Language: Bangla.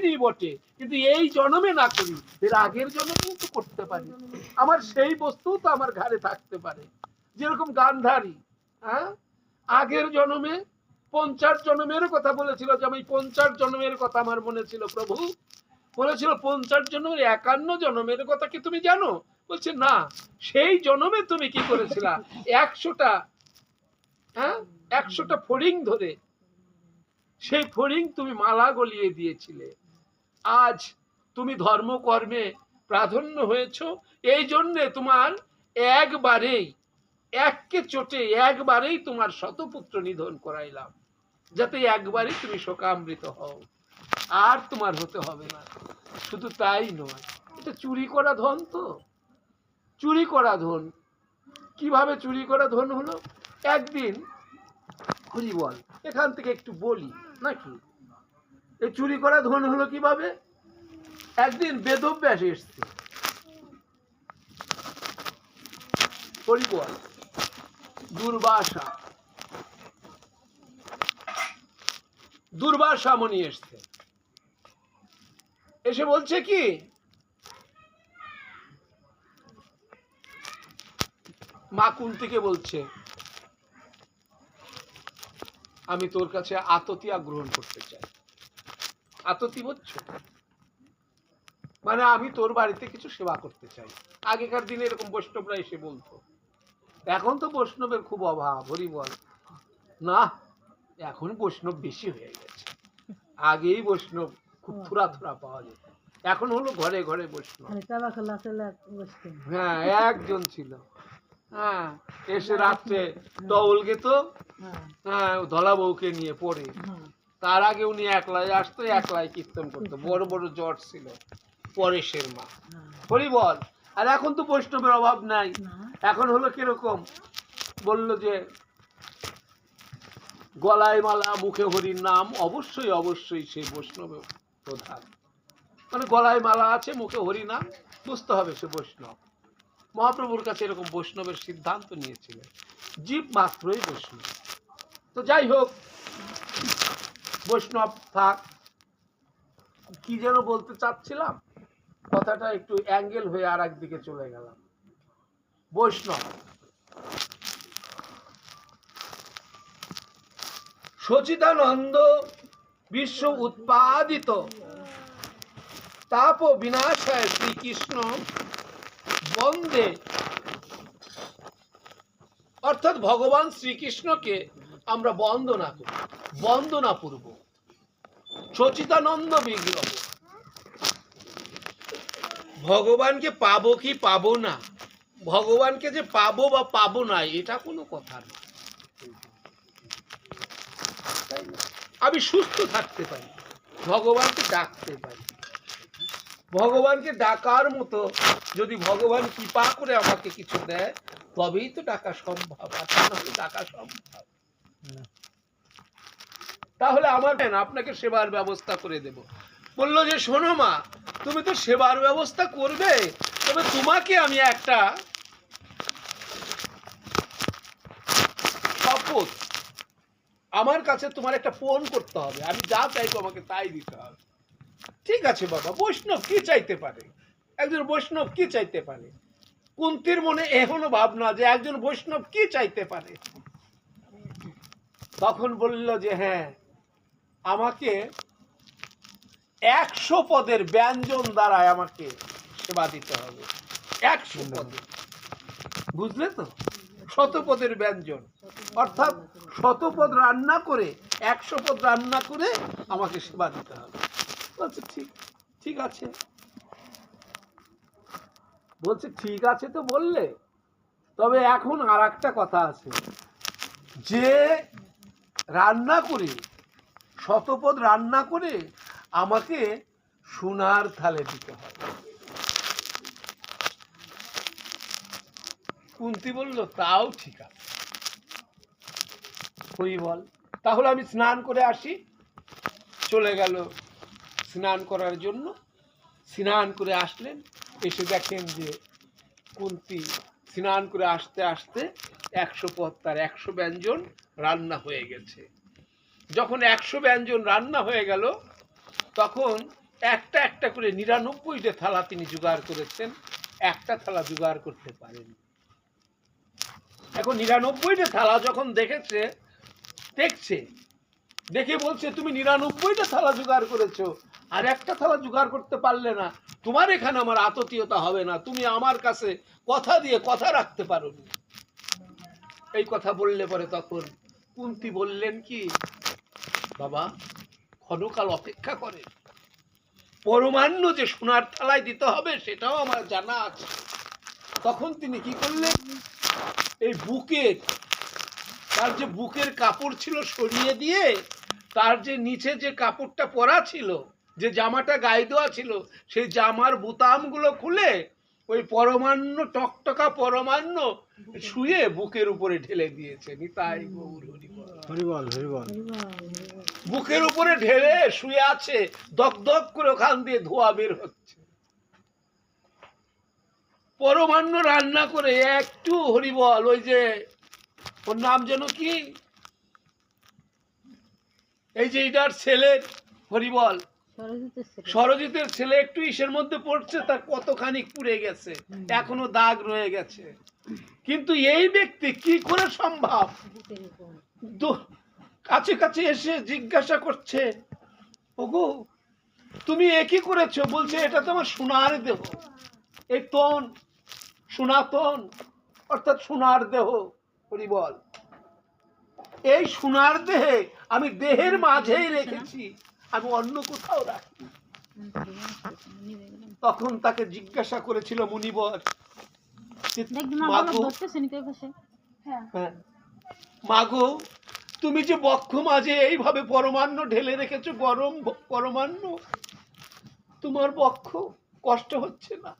করিনি বটে, কিন্তু এই জন্মে না করি, এর আগের জন্মেও তো করতে পারি। আমার সেই বস্তু তো আমার ঘরে থাকতে পারে। যেরকম গান্ধারী, হ্যাঁ, আগের জন্মে 50 জন্মের কথা বলেছিল, যে আমি 50 জন্মের কথা আমার মনে ছিল। প্রভু বলেছিল 50 জন্মের 51 জন্মের কথা কি তুমি জানো? বলছে না। সেই জন্মে তুমি কি করেছিলা? 100টা, হ্যাঁ, 100টা ফড়িং ধরে সেই ফড়িং তুমি মালা গলিয়ে দিয়েছিলে। আজ তুমি ধর্মকর্মে প্রাধান্য হয়েছ, এই জন্যে তোমার একবারেই, এককে চোটে একবারেই তোমার শতপুত্র নিধন করাইলাম, যাতে একবারই তুমি শোকামৃত হও, আর তোমার হতে হবে না। শুধু তাই নয়, এটা চুরি করা ধন। তো চুরি করা ধন কিভাবে চুরি করা ধন হলো? একদিন, হরি বল, এখান থেকে একটু বলি নাকি, এই চুরি করা ধন হলো কিভাবে? একদিন বেদব্যাস এসছে, হরি বল, দুর্বাসা মুনি এসছে, এসে বলছে কি, মা কুন্তিকে বলছে, আমি তোর কাছে আততিয়া গ্রহণ করতে চাই। আততি বুঝছো? মানে আমি তোর বাড়িতে কিছু সেবা করতে চাই। আগেকার দিনে এরকম বৈষ্ণবরা এসে বলতো। এখন তো বৈষ্ণবের খুব অভাব, হরি বল না, এখন বৈষ্ণব বেশি হয়ে গেছে। আগেই বৈষ্ণব খুব থুরা থুরা পাওয়া যেত, এখন হলো ঘরে ঘরে বৈষ্ণব। হ্যাঁ, একজন ছিল, হ্যাঁ, এসে রাত্রে তউল গেত, হ্যাঁ, ধলা বউকে নিয়ে পড়ে। তার আগে উনি একলাই আসতো, একলাই কীর্তন করতো। বড় বড় জট ছিল, পরেশের মা, হরি বল। আর এখন তো বৈষ্ণবের অভাব নাই। এখন হলো কিরকম, বললো যে গলায় মালা, মুখে হরির নাম, অবশ্যই অবশ্যই সেই বৈষ্ণব প্রধান। মানে গলায় মালা আছে, মুখে হরি নাম, বুঝতে হবে সে বৈষ্ণব। মহাপ্রভুর কাছে এরকম বৈষ্ণবের সিদ্ধান্ত নিয়েছিলেন, জীব মাত্রই বৈষ্ণব। তো যাই হোক, বৈষ্ণব থাক। কি যেন বলতে চাচ্ছিলাম, কথাটা একটু অ্যাঙ্গেল হয়ে আর একদিকে চলে গেলাম। বৈষ্ণব সচিদানন্দ বিশ্ব উৎপাদিত তাপ বিনাশায় শ্রীকৃষ্ণ বন্দে, অর্থাৎ ভগবান শ্রীকৃষ্ণকে আমরা বন্দনা করি, বন্দনা পূর্ব সচিদানন্দ বিগ্রহ। ভগবানকে পাবো কি পাবো না, ভগবানকে যে পাবো বা পাবো না, এটা কোনো কথা না। আমি সুস্থ থাকতে পারি, ভগবানকে ডাকতে পারি। ভগবানকে ডাকার মতো যদি ভগবান কৃপা করে আমাকে কিছু দেয়, তবেই তো ডাকা সম্ভব, আর তা নাহলে ডাকা সম্ভব। তাহলে আমার আপনাকে সেবার ব্যবস্থা করে দেব। বললো যে শোনো মা, তুমি তো সেবার ব্যবস্থা করবে, তবে তোমাকে আমি একটা শপথ, আমার কাছে তোমার একটা ফোন করতে হবে, আমি যা চাইবো আমাকে তাই দিতে হবে। ঠিক আছে বাবা, বৈষ্ণব কি চাইতে পারে, একজন বৈষ্ণব কি চাইতে পারে? কুন্তির মনে এখনো ভাবনা যে একজন বৈষ্ণব কি চাইতে পারে। তখন বলল যে হ্যাঁ, আমাকে 100 পদের ব্যঞ্জন দ্বারায় আমাকে সেবা দিতে হবে। 100 পদে, বুঝলে তো? 100 পদের ব্যঞ্জন, অর্থাৎ 100 পদ রান্না করে, 100 পদ রান্না করে আমাকে সেবা দিতে হবে। বলছে ঠিক আছে। বলছে ঠিক আছে তো বললে, তবে এখন আর একটা কথা আছে, যে রান্না করে 100 পদ রান্না করে আমাকে সোনার থালে দিতে হবে। কুন্তি বলল তাও ঠিক আছে, হই বল, তাহলে আমি স্নান করে আসি। চলে গেল স্নান করার জন্য। স্নান করে আসলেন, এসে দেখেন যে কুন্তি স্নান করে আসতে আসতে 100 পদ, তার 100 ব্যঞ্জন রান্না হয়ে গেছে। যখন 100 ব্যঞ্জন রান্না হয়ে গেল, তখন একটা একটা করে 99টা থালা তিনি জোগাড় করেছেন, একটা থালা জোগাড় করতে পারেন। এখন 99টা থালা যখন দেখছে দেখে বলছে, তুমি 99টা থালা জোগাড় করেছো, আর একটা থালা জোগাড় করতে পারলে না, তোমার এখানে আমার আততীয়তা হবে না, তুমি আমার কাছে কথা দিয়ে কথা রাখতে পারোনি। এই কথা বললে পরে তখন কুন্তী বললেন কি, বাবা ক্ষণকাল অপেক্ষা করে, পরমান্ন যে সোনার থালায় দিতে হবে সেটাও আমার জানা আছে। তখন তিনি কি করলেন, এই বুকের, তার যে বুকের কাপড় ছিল সরিয়ে দিয়ে, তার যে নিচে যে কাপড়টা পরা ছিল, যে জামাটা গায়ে দেওয়া ছিল, সেই জামার বোতামগুলো খুলে ওই পরমান্ন, টকটকা পরমান্ন শুয়ে বুকের উপরে ঢেলে দিয়েছে। নিতাই গৌর হরিবল, হরিবল। বুকের উপরে ঢেলে শুয়ে আছে, দগদগ করে ওখান দিয়ে ধোঁয়া বের হচ্ছে। পরমান্ন রান্না করে একটু, হরিবল, ওই যে ওর নাম যেন কি, এই যে এটার ছেলের, হরিবল, সরজিতের ছেলে একটু ইসের মধ্যে পড়ছে, তার কতখানি পুড়ে গেছে, এখনো দাগ রয়ে গেছে। কিন্তু এই ব্যক্তি কি করে সম্ভব, কাছে কাছে এসে জিজ্ঞাসা করছে, ওগো তুমি একই করেছো? বলছে, এটা তো আমার সোনার দেহ, এই তন, সোনাতন, অর্থাৎ সোনার দেহ। হরিবল, এই সোনার দেহে আমি দেহের মাঝেই রেখেছি, আমি অন্য কোথাও রাখি। তখন তাকে জিজ্ঞাসা করেছিল মুনিবর, মাগো তুমি যে বক্ষ মাঝে এইভাবে পরমান্ন ঢেলে রেখেছো, গরম পরমান্ন, তোমার বক্ষ কষ্ট হচ্ছে না?